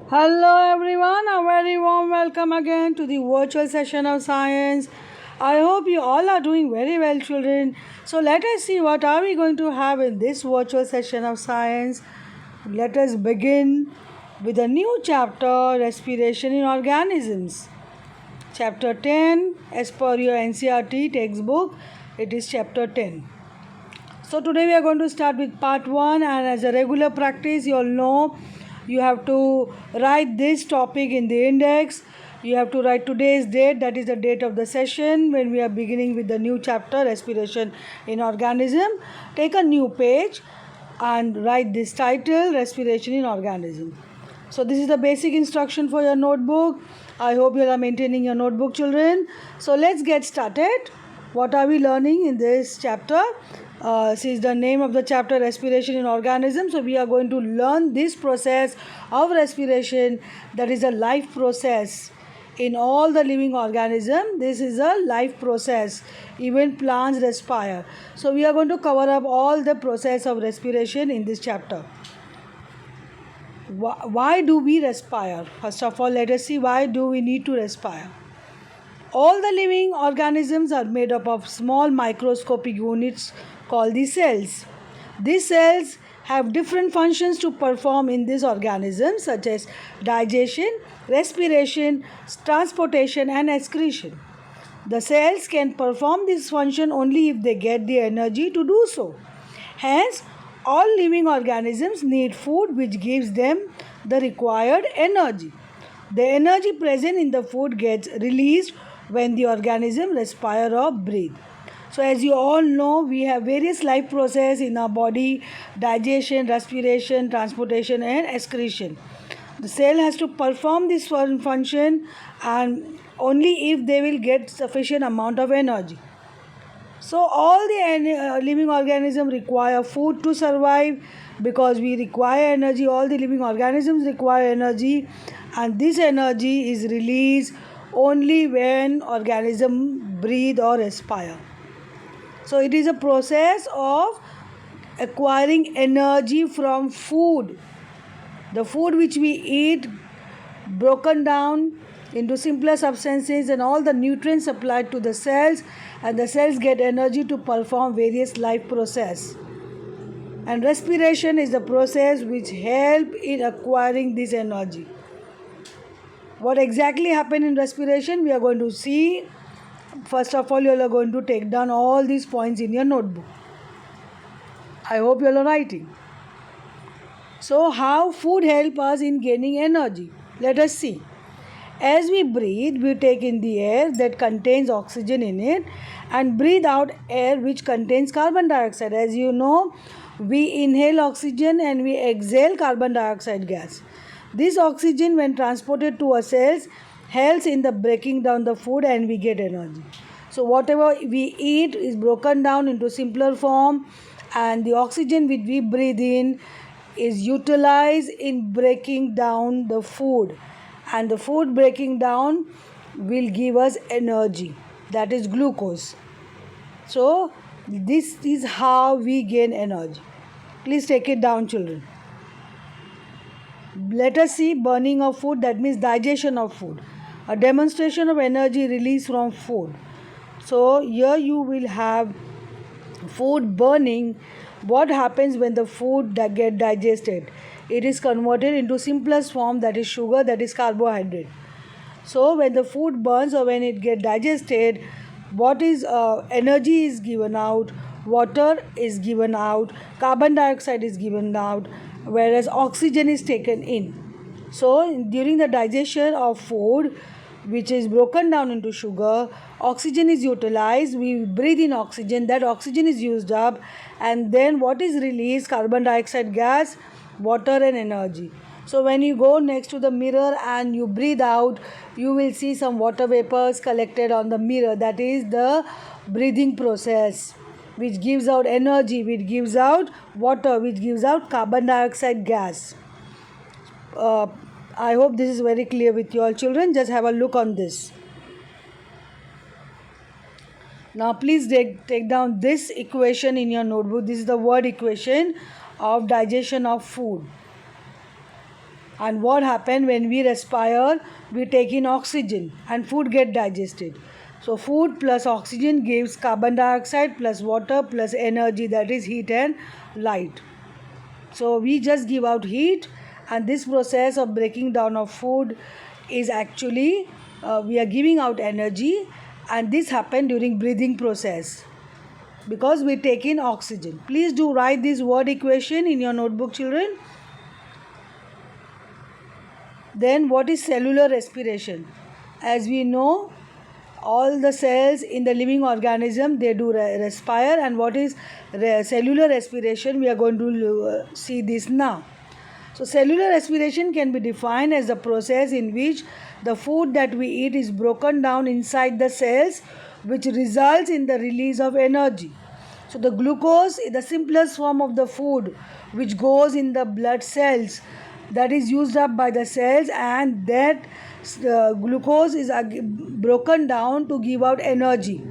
Hello everyone, a very warm welcome again to the virtual session of science. I hope you all are doing very well, children. So let us see what are we going to have in this virtual session of science. Let us begin with a new chapter, respiration in organisms. Chapter 10, as per your NCERT textbook, it is chapter 10. So today we are going to start with part 1, and as a regular practice you all know you have to write this topic in the index. You have to write today's date, that is the date of the session when we are beginning with the new chapter, respiration in organism. Take a new page and write this title, respiration in organism. So this is the basic instruction for your notebook. I hope you are maintaining your notebook, children. So let's get started. What are we learning in this chapter? This is the name of the chapter, respiration in organisms. So we are going to learn this process of respiration, that is a life process in all the living organism. This is a life process. Even plants respire. So we are going to cover up all the process of respiration in this chapter. Why do we respire? First of all, let us see why do we need to respire. All the living organisms are made up of small microscopic units called the cells. These cells have different functions to perform in this organism, such as digestion, respiration, transportation and excretion. The cells can perform this function only if they get the energy to do so. Hence, all living organisms need food which gives them the required energy. The energy present in the food gets released when the organism respire or breathe. So as you all know, we have various life processes in our body: digestion, respiration, transportation and excretion. The cell has to perform this function, and only if they will get sufficient amount of energy. So all the living organisms require food to survive, because we require energy. All the living organisms require energy, and this energy is released only when organism breathe or respire. So it is a process of acquiring energy from food. The food which we eat broken down into simpler substances, and all the nutrients supplied to the cells, and the cells get energy to perform various life process. And respiration is the process which help in acquiring this energy. What exactly happen in respiration we are going to see. First of all, you are going to take down all these points in your notebook. I hope you are writing. So how food help us in gaining energy? Let us see. As we breathe, we take in the air that contains oxygen in it, and breathe out air which contains carbon dioxide. As you know, we inhale oxygen and we exhale carbon dioxide gas. This oxygen, when transported to our cells, helps in the breaking down the food and we get energy. So whatever we eat is broken down into simpler form, and the oxygen which we breathe in is utilized in breaking down the food, and the food breaking down will give us energy, that is glucose. So this is how we gain energy. Please take it down, children. Let us see burning of food, that means digestion of food, a demonstration of energy released from food. So here you will have food burning. What happens when the food get digested? It is converted into simplest form, that is sugar, that is carbohydrate. So when the food burns or when it get digested, what is energy is given out, water is given out, carbon dioxide is given out, whereas oxygen is taken in. So during the digestion of food, which is broken down into sugar, oxygen is utilized. We breathe in oxygen, that oxygen is used up, and then what is released? Carbon dioxide gas, water and energy. So when you go next to the mirror and you breathe out, you will see some water vapors collected on the mirror. That is the breathing process, which gives out energy, which gives out water, which gives out carbon dioxide gas. I hope this is very clear with you all, children. Just have a look on this. Now please take down this equation in your notebook. This is the word equation of digestion of food. And what happens when we respire? We take in oxygen and food get digested. So food plus oxygen gives carbon dioxide plus water plus energy, that is heat and light. So we just give out heat, and this process of breaking down of food is actually we are giving out energy, and this happens during breathing process because we take in oxygen. Please do write this word equation in your notebook, children. Then what is cellular respiration? As we know, all the cells in the living organism, they do respire. And what is cellular respiration? We are going to see this now. So cellular respiration can be defined as the process in which the food that we eat is broken down inside the cells, which results in the release of energy. So the glucose is the simplest form of the food which goes in the blood cells, that is used up by the cells, and that glucose is broken down to give out energy.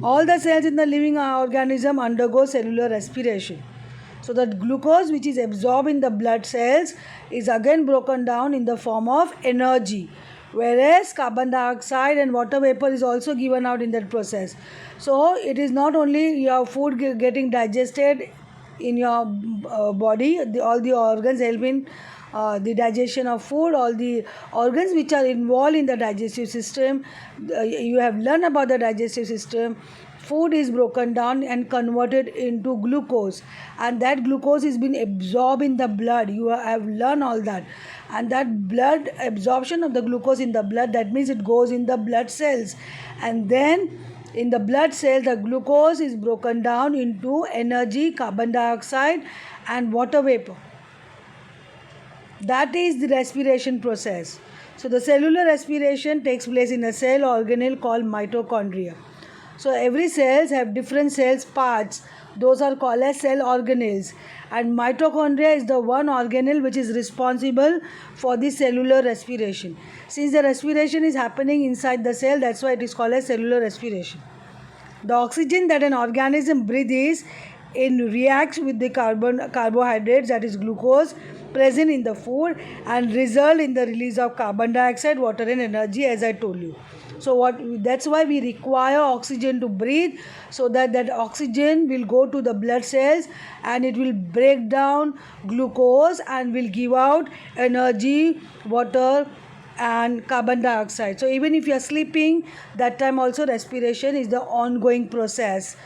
All the cells in the living organism undergo cellular respiration. So the glucose which is absorbed in the blood cells is again broken down in the form of energy, whereas carbon dioxide and water vapor is also given out in that process. So it is not only your food getting digested in your body, all the organs help in the digestion of food, all the organs which are involved in the digestive system. You have learned about the digestive system. Food is broken down and converted into glucose, and that glucose is being absorbed in the blood. You have learned all that, and that blood absorption of the glucose in the blood, that means it goes in the blood cells, and then in the blood cell the glucose is broken down into energy, carbon dioxide and water vapor. That is the respiration process. So the cellular respiration takes place in a cell organelle called mitochondria. So every cells have different cells parts. Those are called as cell organelles. And mitochondria is the one organelle which is responsible for the cellular respiration. Since the respiration is happening inside the cell, that's why it is called as cellular respiration. The oxygen that an organism breathes in reacts with the carbohydrates, that is glucose, present in the food and result in the release of carbon dioxide, water and energy, as I told you. So that's why we require oxygen to breathe, so that oxygen will go to the blood cells and it will break down glucose and will give out energy, water and carbon dioxide. So even if you are sleeping, that time also respiration is the ongoing process.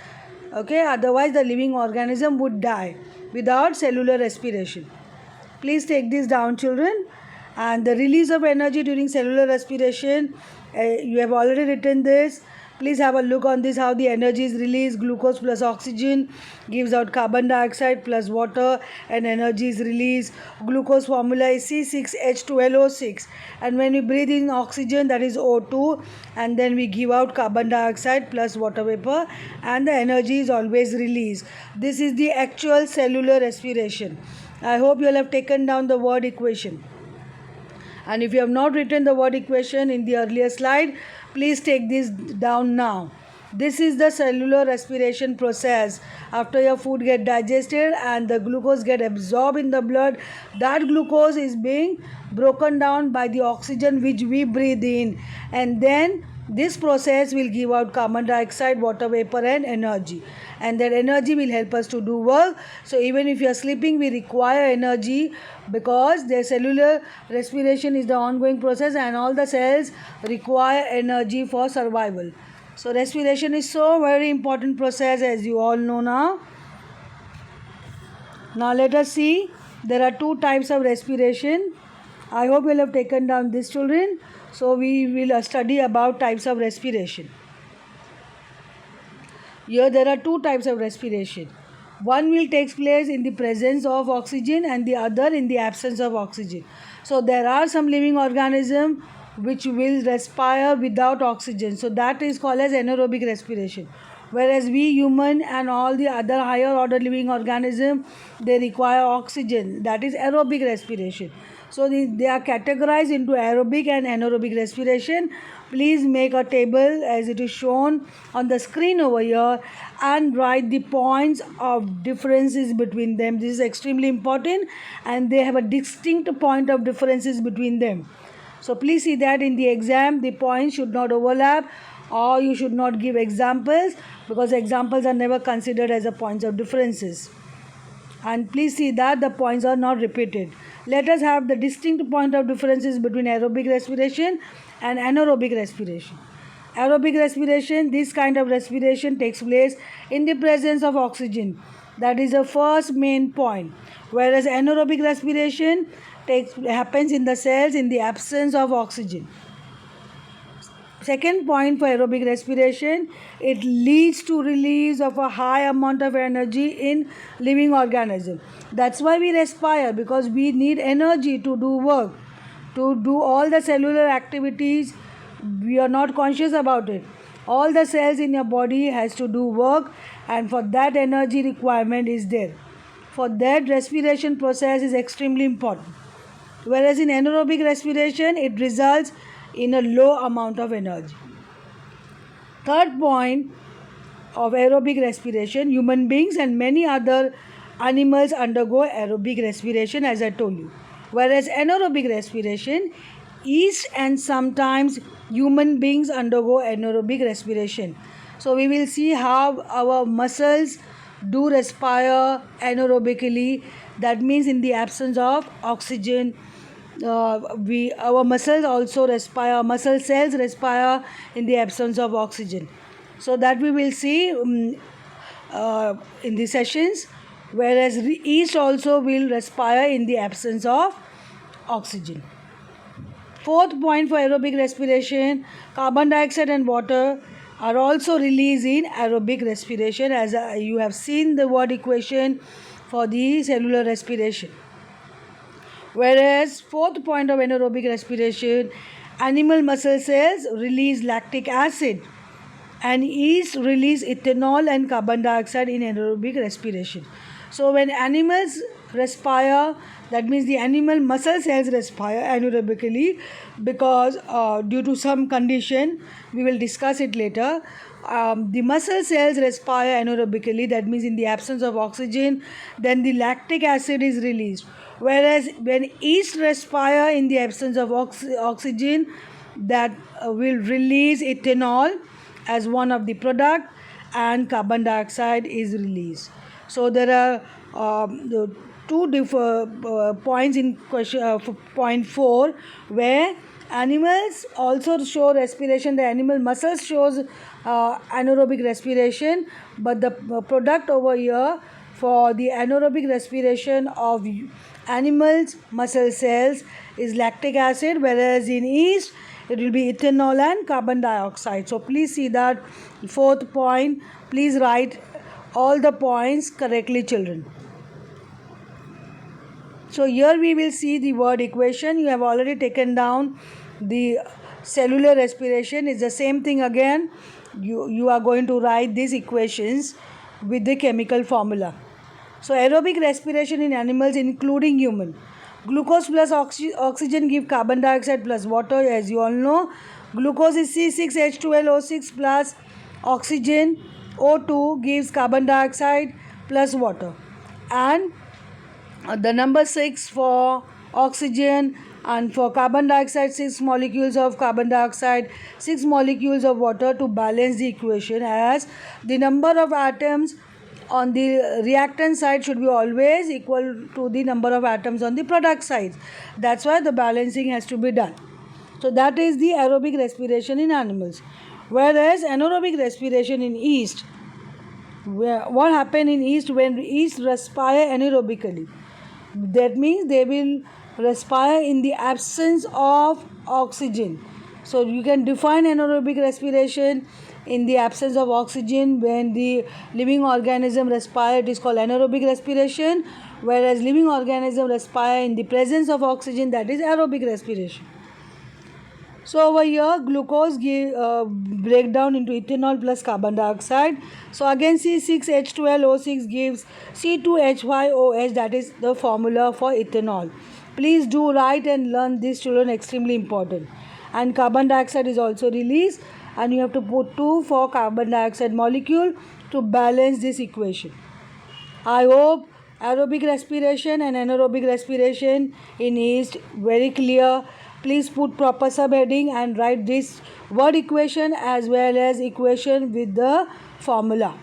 Okay, otherwise the living organism would die without cellular respiration. Please take this down, children. And the release of energy during cellular respiration, you have already written this. Please have a look on this, how the energy is released. Glucose plus oxygen gives out carbon dioxide plus water and energy is released. Glucose formula is C6H12O6, and when we breathe in oxygen, that is O2, and then we give out carbon dioxide plus water vapor and the energy is always released. This is the actual cellular respiration. I hope you all have taken down the word equation. And if you have not written the word equation in the earlier slide, please take this down now. This is the cellular respiration process. After your food get digested and the glucose get absorbed in the blood, that glucose is being broken down by the oxygen which we breathe in, and then this process will give out carbon dioxide, water vapor and energy, and that energy will help us to do work. So even if you are sleeping, we require energy because the cellular respiration is the ongoing process and all the cells require energy for survival. So respiration is so very important process, as you all know now. Now let us see, there are two types of respiration. I hope you will have taken down this, children. So we will study about types of respiration. Here there are two types of respiration. One will take place in the presence of oxygen and the other in the absence of oxygen. So there are some living organisms which will respire without oxygen. So that is called as anaerobic respiration. whereas we human and all the other higher order living organism, they require oxygen, that is aerobic respiration. So they are categorized into aerobic and anaerobic respiration. Please make a table as it is shown on the screen over here and write the points of differences between them. This is extremely important and they have a distinct point of differences between them. So please see that in the exam the points should not overlap, or you should not give examples, because examples are never considered as a points of differences. And please see that the points are not repeated. Let us have the distinct point of differences between aerobic respiration and anaerobic respiration. Aerobic respiration, this kind of respiration takes place in the presence of oxygen. That is the first main point. Whereas anaerobic respiration happens in the cells in the absence of oxygen. Second point for aerobic respiration, it leads to release of a high amount of energy in living organism. That's why we respire, because we need energy to do work, to do all the cellular activities. We are not conscious about it. All the cells in your body has to do work, and for that energy requirement is there. For that respiration process is extremely important. Whereas in anaerobic respiration, it results in a low amount of energy. Third point of aerobic respiration, human beings and many other animals undergo aerobic respiration, as I told you. Whereas anaerobic respiration, yeast and sometimes human beings undergo anaerobic respiration. So we will see how our muscles do respire anaerobically. That means in the absence of oxygen, our muscles also respire, muscle cells respire in the absence of oxygen. So that we will see in the sessions. Whereas yeast also will respire in the absence of oxygen. Fourth point for aerobic respiration, carbon dioxide and water are also released in aerobic respiration, as you have seen the word equation for the cellular respiration. Whereas fourth point of anaerobic respiration, animal muscle cells release lactic acid and yeast release ethanol and carbon dioxide in anaerobic respiration. So when animals respire, that means the animal muscle cells respire anaerobically, because due to some condition, we will discuss it later, the muscle cells respire anaerobically, that means in the absence of oxygen, then the lactic acid is released. Whereas when yeast respire in the absence of oxygen, that will release ethanol as one of the product, and carbon dioxide is released. So there are two different points in question, point 4, where animals also show respiration. The animal muscles shows anaerobic respiration, but the product over here for the anaerobic respiration of animals muscle cells is lactic acid, whereas in yeast it will be ethanol and carbon dioxide. So please see that fourth point. Please write all the points correctly, children. So here we will see the word equation. You have already taken down the cellular respiration. It's the same thing again. You are going to write these equations with the chemical formula. So aerobic respiration in animals including human. Glucose plus oxygen give carbon dioxide plus water, as you all know. Glucose is C6H12O6 plus oxygen O2 gives carbon dioxide plus water. And the number 6 for oxygen, and for carbon dioxide 6 molecules of carbon dioxide, 6 molecules of water, to balance the equation, as the number of atoms on the reactant side should be always equal to the number of atoms on the product side. That's why the balancing has to be done. So that is the aerobic respiration in animals. Whereas anaerobic respiration in yeast, what happens in yeast when yeast respire anaerobically? That means they will respire in the absence of oxygen. So you can define anaerobic respiration in the absence of oxygen. When the living organism respire, it is called anaerobic respiration, whereas living organism respire in the presence of oxygen, that is aerobic respiration. So over here glucose break down into ethanol plus carbon dioxide. So again C6H12O6 gives C2H5OH, that is the formula for ethanol. Please do write and learn this, children, extremely important. And carbon dioxide is also released, and you have to put 2 for carbon dioxide molecule to balance this equation. I hope aerobic respiration and anaerobic respiration in yeast very clear. Please put proper subheading and write this word equation as well as equation with the formula.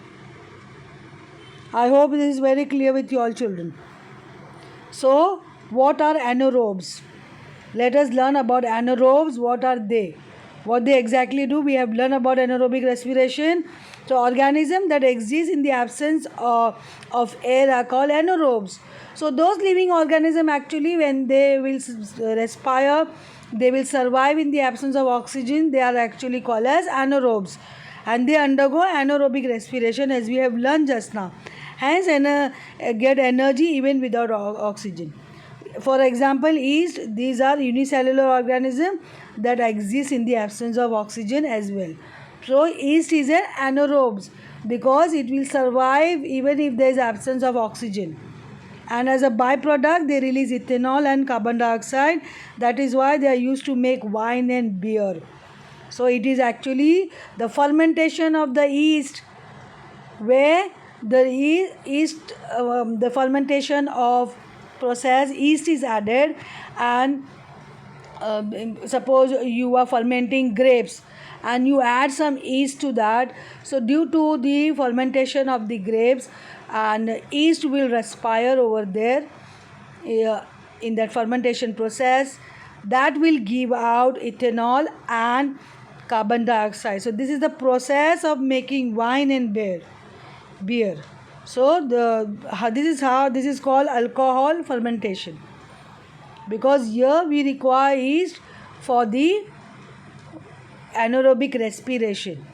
I hope this is very clear with you all, children. So, what are anaerobes? Let us learn about anaerobes. What are they? What they exactly do? We have learned about anaerobic respiration. So, organisms that exist in the absence of air are called anaerobes. So, those living organisms actually, when they will respire, they will survive in the absence of oxygen. They are actually called as anaerobes, and they undergo anaerobic respiration, as we have learned just now. Hence, get energy even without oxygen. For example, yeast, these are unicellular organisms that exist in the absence of oxygen as well. So yeast is an anaerobes because it will survive even if there is absence of oxygen. And as a byproduct, they release ethanol and carbon dioxide. That is why they are used to make wine and beer. So it is actually the fermentation of the yeast, where the yeast, the fermentation of process yeast is added. And suppose you are fermenting grapes and you add some yeast to that. So due to the fermentation of the grapes, and yeast will respire over there in that fermentation process, that will give out ethanol and carbon dioxide. So this is the process of making wine and beer. So this is called alcohol fermentation, because here we require yeast for the anaerobic respiration,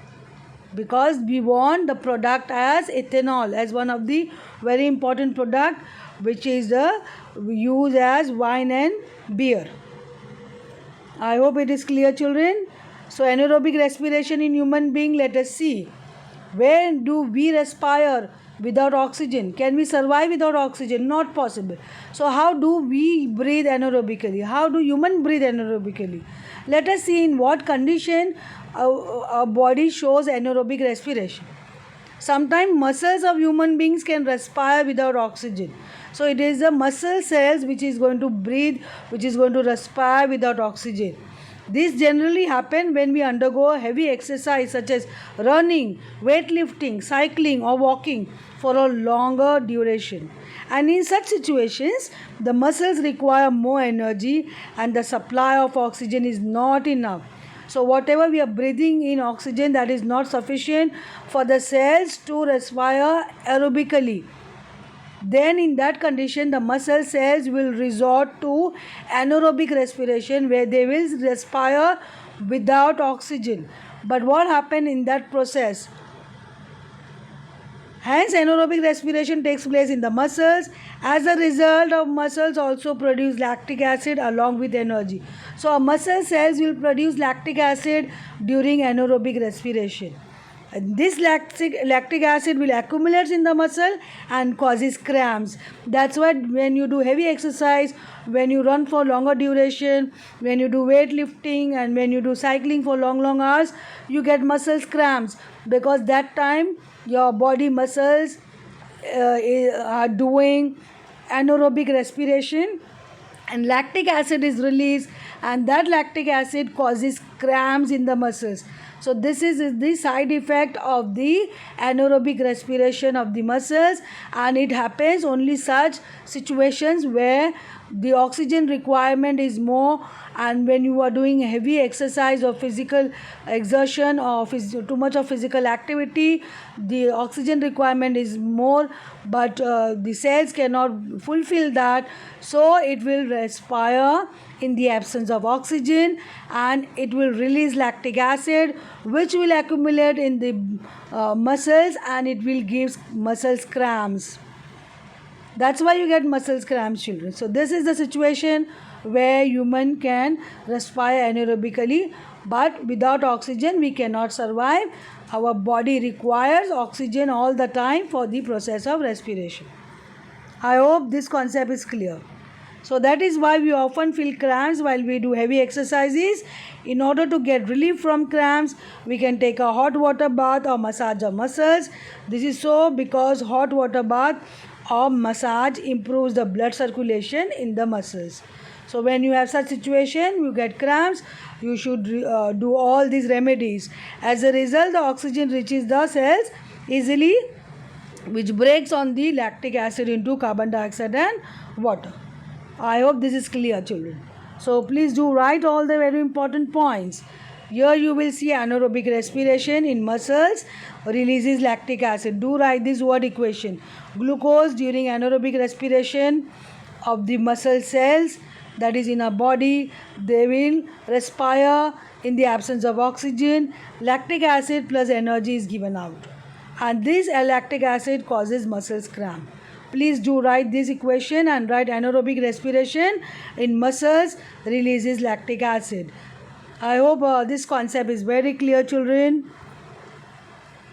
because we want the product as ethanol, as one of the very important product, which is the used as wine and beer. I hope it is clear, children. So anaerobic respiration in human being, let us see. When do we respire without oxygen? Can we survive without oxygen? Not possible. So how do we breathe anaerobically? How do humans breathe anaerobically? Let us see in what condition our body shows anaerobic respiration. Sometimes muscles of human beings can respire without oxygen. So it is the muscle cells which is going to breathe, which is going to respire without oxygen. This generally happens when we undergo heavy exercise such as running, weightlifting, cycling or walking for a longer duration. And in such situations, the muscles require more energy and the supply of oxygen is not enough. So whatever we are breathing in oxygen, that is not sufficient for the cells to respire aerobically. Then in that condition, the muscle cells will resort to anaerobic respiration, where they will respire without oxygen. But what happens in that process? Hence, anaerobic respiration takes place in the muscles. As a result of muscles also produce lactic acid along with energy. So, our muscle cells will produce lactic acid during anaerobic respiration. And this lactic acid will accumulate in the muscle and causes cramps. That's why when you do heavy exercise, when you run for longer duration, when you do weightlifting and when you do cycling for long hours, you get muscle cramps, because that time your body muscles are doing anaerobic respiration and lactic acid is released, and that lactic acid causes cramps in the muscles. So this is the side effect of the anaerobic respiration of the muscles, and it happens only such situations where the oxygen requirement is more, and when you are doing heavy exercise or physical exertion or too much of physical activity, the oxygen requirement is more, but the cells cannot fulfill that, so it will respire in the absence of oxygen and it will release lactic acid, which will accumulate in the muscles and it will give muscles cramps. That's why you get muscles cramps, children. So this is the situation where human can respire anaerobically, but without oxygen we cannot survive. Our body requires oxygen all the time for the process of respiration. I hope this concept is clear. So that is why we often feel cramps while we do heavy exercises. In order to get relief from cramps, we can take a hot water bath or massage our muscles. This is so because hot water bath or massage improves the blood circulation in the muscles. So when you have such situation, you get cramps, you should do all these remedies. As a result, the oxygen reaches the cells easily, which breaks on the lactic acid into carbon dioxide and water. I hope this is clear, children. So please do write all the very important points. Here you will see anaerobic respiration in muscles releases lactic acid. Do write this word equation. Glucose during anaerobic respiration of the muscle cells, that is in our body, they will respire in the absence of oxygen. Lactic acid plus energy is given out, and this lactic acid causes muscles cramp. Please do write this equation and write anaerobic respiration in muscles releases lactic acid. I hope this concept is very clear, children.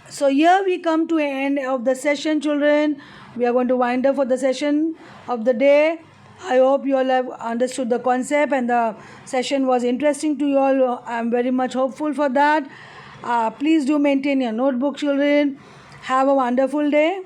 So here we come to an end of the session, children. We are going to wind up for the session of the day. I hope you all have understood the concept and the session was interesting to you all. I am very much hopeful for that. Please do maintain your notebook, children. Have a wonderful day.